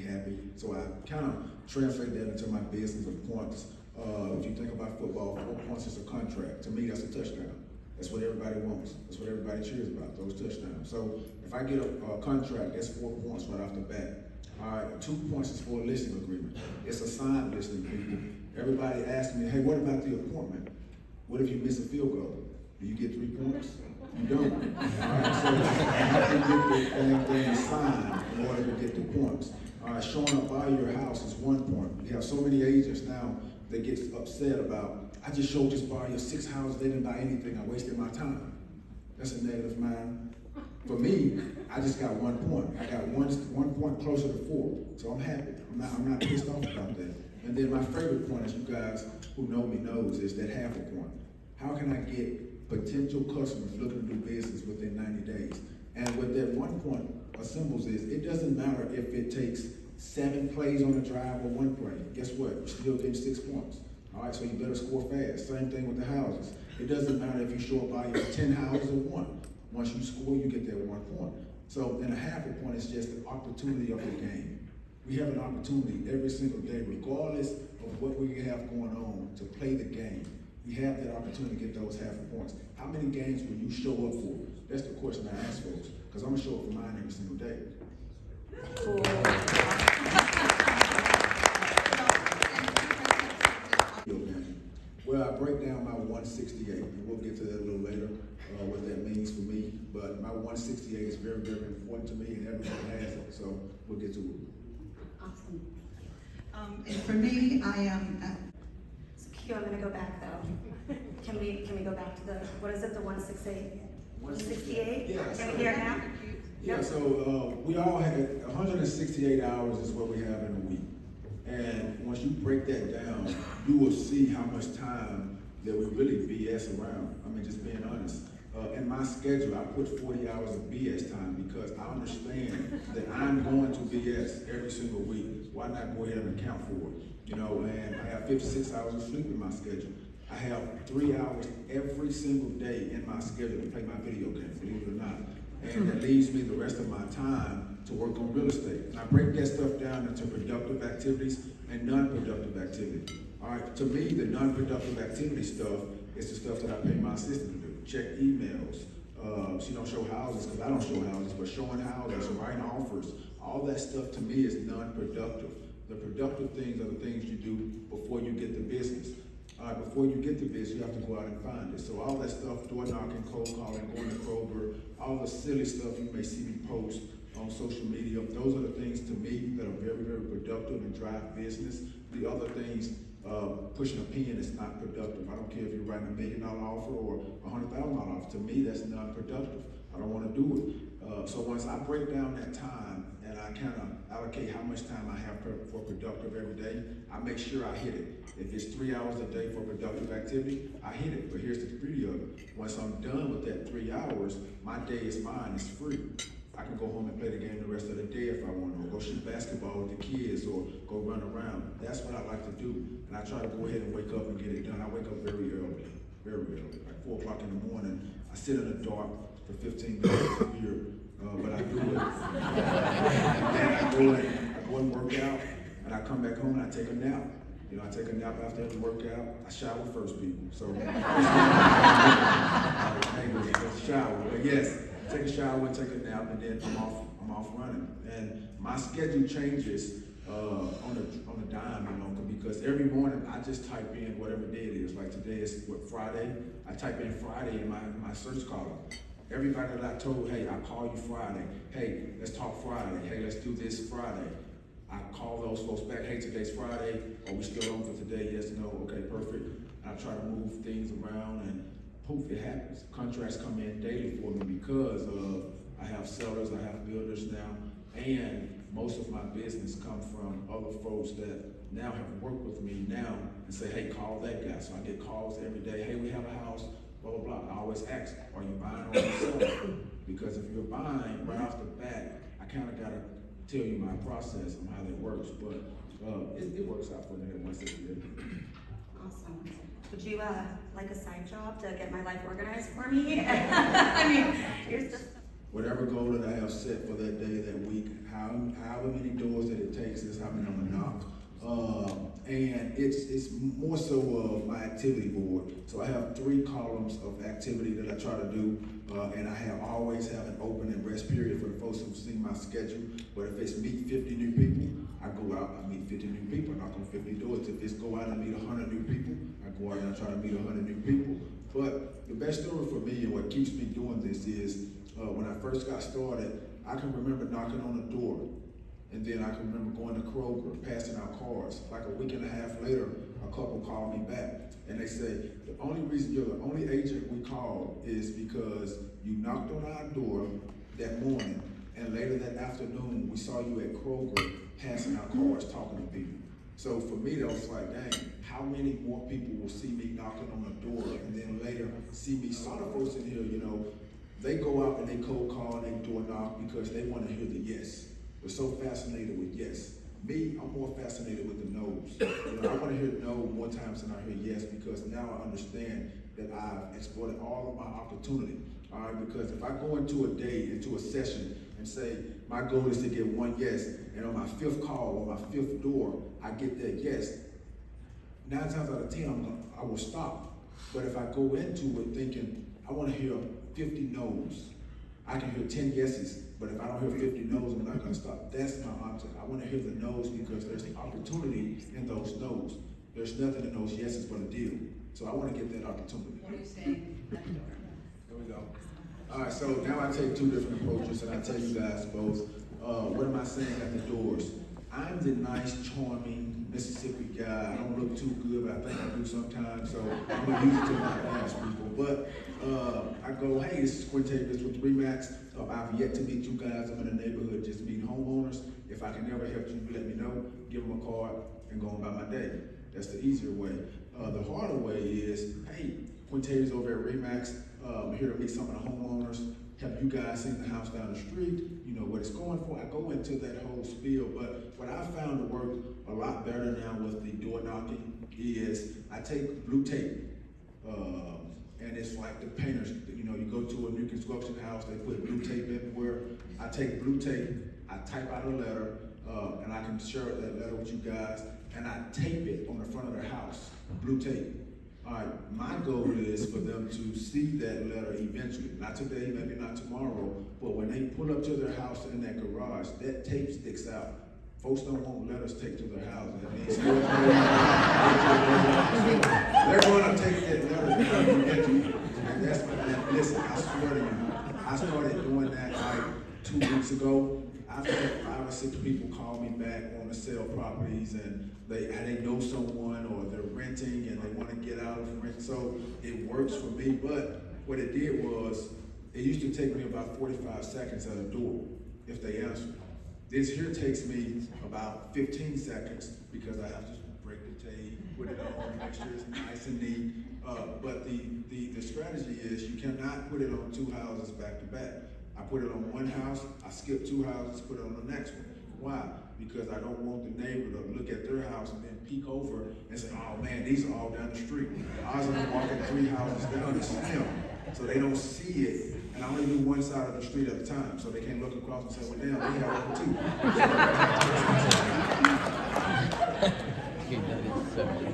be happy. So I kind of translate that into my business of points. If you think about football, 4 points is a contract. To me, that's a touchdown. That's what everybody wants. That's what everybody cheers about, those touchdowns. So if I get a contract, that's 4 points right off the bat. All right, 2 points is for a listing agreement. It's a signed listing agreement. Everybody asks me, hey, what about the appointment? What if you miss a field goal? Do you get 3 points? You don't. All right, so you have to get the thing signed in order to get the points. All right, showing up by your house is 1 point. We have so many agents now that get upset about, I just showed this bar your 6 houses, they didn't buy anything, I wasted my time. That's a negative mind. For me, I just got 1 point. I got one point closer to 4, so I'm happy. I'm not pissed off about that. And then my favorite point, as you guys who know me knows, is that half a point. How can I get potential customers looking to do business within 90 days? And what that 1 point assembles is, it doesn't matter if it takes 7 plays on the drive or 1 play. Guess what? You're still getting 6 points. All right, so you better score fast. Same thing with the houses. It doesn't matter if you show up by your 10 houses or 1. Once you score, you get that 1 point. So then a half a point is just the opportunity of the game. We have an opportunity every single day, regardless of what we have going on, to play the game. We have that opportunity to get those half a points. How many games will you show up for? That's the question I ask folks, because I'm gonna show up for mine every single day. Well, I break down my 168, and we'll get to that a little later, what that means for me. But my 168 is very, very important to me, and everyone has it, so we'll get to it. Awesome. And for me, I am. So Q, I'm gonna go back though. Can we go back to the, what is it, the 168? 168? Yeah. Can we hear it now? Yeah, so we all had 168 hours is what we have in a week. And once you break that down, you will see how much time that we really BS around. I mean, just being honest. In my schedule, I put 40 hours of BS time because I understand that I'm going to BS every single week. Why not go ahead and account for it? You know, and I have 56 hours of sleep in my schedule. I have 3 hours every single day in my schedule to play my video game, believe it or not. And that leaves me the rest of my time to work on real estate. And I break that stuff down into productive activities and non-productive activities. All right, to me, the non-productive activity stuff is the stuff that I pay my assistant to do. Check emails. She don't show houses because I don't show houses, but showing houses, writing offers, all that stuff to me is non-productive. The productive things are the things you do before you get the business. Before you get the business, you have to go out and find it. So all that stuff, door knocking, cold calling, going to Kroger, all the silly stuff you may see me post on social media, those are the things to me that are very, very productive and drive business. The other things, pushing a pen is not productive. I don't care if you're writing $1 million offer or $100,000 offer. To me, that's non-productive. I don't want to do it. So once I break down that time and I kind of allocate how much time I have for productive every day, I make sure I hit it. If it's 3 hours a day for productive activity, I hit it. But here's the beauty of it. Once I'm done with that 3 hours, my day is mine, it's free. I can go home and play the game the rest of the day if I want to, or go shoot basketball with the kids, or go run around. That's what I like to do. And I try to go ahead and wake up and get it done. I wake up very early, like 4 o'clock in the morning. I sit in the dark for 15 minutes a year, but I do it. And then I go and work out, and I come back home and I take a nap. You know, I take a nap after every workout. I shower first, people. So, shower. But yes, take a shower and take a nap, and then I'm off running. And my schedule changes on a dime, you know, because every morning I just type in whatever day it is. Like today is Friday. I type in Friday in my search column. Everybody that I told, hey, I'll call you Friday. Hey, let's talk Friday. Hey, let's do this Friday. I call those folks back, hey, today's Friday. Are we still on for today? Yes, no, okay, perfect. I try to move things around, and poof, it happens. Contracts come in daily for me because I have sellers, I have builders now, and most of my business come from other folks that now have worked with me now and say, hey, call that guy. So I get calls every day, hey, we have a house, blah, blah, blah. I always ask, are you buying or are you selling? Because if you're buying right off the bat, I kind of got to tell you my process and how that works, but it works out for me once it's good. Awesome. Would you like a side job to get my life organized for me? I mean, here's just whatever goal that I have set for that day, that week, however many doors that it takes is how many I'm gonna knock. And it's more so of my activity board. So I have 3 columns of activity that I try to do, and I always have an open and rest period for the folks who've seen my schedule. But if it's meet 50 new people, I go out, I meet 50 new people, knock on 50 doors. If it's go out and meet 100 new people, I go out and I try to meet 100 new people. But the best story for me and what keeps me doing this is, when I first got started, I can remember knocking on a door. And then I can remember going to Kroger, passing out cards. Like a week and a half later, a couple called me back. And they say, the only reason you're the only agent we called is because you knocked on our door that morning. And later that afternoon, we saw you at Kroger passing out cards, talking to people. So for me, that was like, dang, how many more people will see me knocking on the door and then later see me? Some of the folks in here, you know, they go out and they cold call and they door knock because they want to hear the yes. We're so fascinated with yes. Me, I'm more fascinated with the no's. You know, I want to hear no more times than I hear yes, because now I understand that I've exploited all of my opportunity. All right, because if I go into a day, into a session, and say my goal is to get 1 yes, and on my 5th call or my 5th door, I get that yes, 9 times out of 10, I will stop. But if I go into it thinking I want to hear 50 no's, I can hear 10 yeses. But if I don't hear 50 no's, I'm not gonna stop. That's my object. I wanna hear the no's because there's the opportunity in those no's. There's nothing in those yeses but a deal. So I wanna get that opportunity. What are you saying? There we go. All right, so now I take 2 different approaches, and I tell you guys both, what am I saying at the doors? I'm the nice, charming Mississippi guy. I don't look too good, but I think I do sometimes, so I'm gonna use it to my advantage, people. But I go, hey, this is Quintavious with RE/MAX. I've yet to meet you guys. I'm in the neighborhood just meeting homeowners. If I can never help you, let me know. Give them a card and go on by my day. That's the easier way. The harder way is, hey, Quintavious over at RE/MAX. I'm here to meet some of the homeowners. Have you guys seen the house down the street? You know what it's going for. I go into that whole spiel, but what I found to work a lot better now with the door knocking is I take blue tape. And it's like the painters, you know, you go to a new construction house, they put blue tape everywhere. I take blue tape, I type out a letter, and I can share that letter with you guys, and I tape it on the front of their house, blue tape. All right, my goal is for them to see that letter eventually, not today, maybe not tomorrow, but when they pull up to their house in that garage, that tape sticks out. Folks don't want letters taped to their house. That means they're going to take that letter eventually. And that's what, listen, I swear to you, I started doing that like 2 weeks ago. I've had 5 or 6 people call me back on to sell properties, and they know someone or they're renting and they want to get out of rent. So it works for me, but what it did was, it used to take me about 45 seconds at a door if they answer. This here takes me about 15 seconds because I have to break the tape, put it on, make sure it's nice and neat. But the strategy is you cannot put it on 2 houses back to back. I put it on 1 house, I skip 2 houses, put it on the next one. Why? Because I don't want the neighbor to look at their house and then peek over and say, oh man, these are all down the street. I was gonna walk in 3 houses down and see them. So they don't see it. And I only do 1 side of the street at a time, so they can't look across and say, well, damn, we have one too.